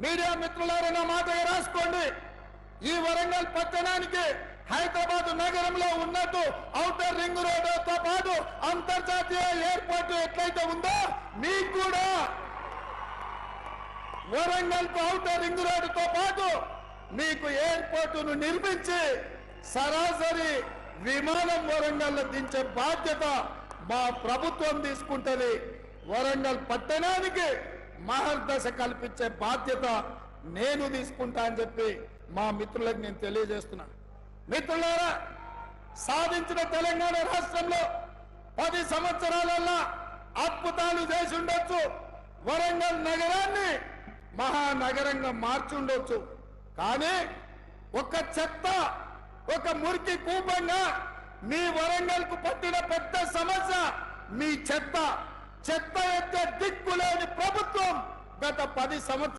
Media మిత్రులారా నా మాట రాసుకోండి. ఈ వరంగల్ పట్టణానికి హైదరాబాద్ నగరంలో ఉన్నట్టు ఔటర్ రింగ్ రోడ్డుతో పాటు అంతర్జాతీయ ఎయిర్పోర్ట్ ఎట్లయితే ఉందో మీకు కూడా వరంగల్ కు ఔటర్ రింగ్ రోడ్డుతో పాటు మీకు ఎయిర్పోర్టును నిర్మించి సరాసరి విమానం వరంగల్ దించే బాధ్యత మా ప్రభుత్వం తీసుకుంటది. వరంగల్ పట్టణానికి మహర్దశ కల్పించే బాధ్యత నేను తీసుకుంటా అని చెప్పి మా మిత్రులకు నేను తెలియజేస్తున్నా. మిత్రులారా, సాధించిన తెలంగాణ రాష్ట్రంలో 10 సంవత్సరాలలో అద్భుతాలు చేసి ఉండొచ్చు. వరంగల్ నగరాన్ని మహానగరంగా మార్చి ఉండొచ్చు. కానీ ఒక చెత్త, ఒక మురికి కూపంగా మీ వరంగల్ కు పట్టిన పెద్ద సమస్య మీ చెత్త ఎత్తే దిక్కులేని ప్రభుత్వం గత 10 సంవత్సరాలు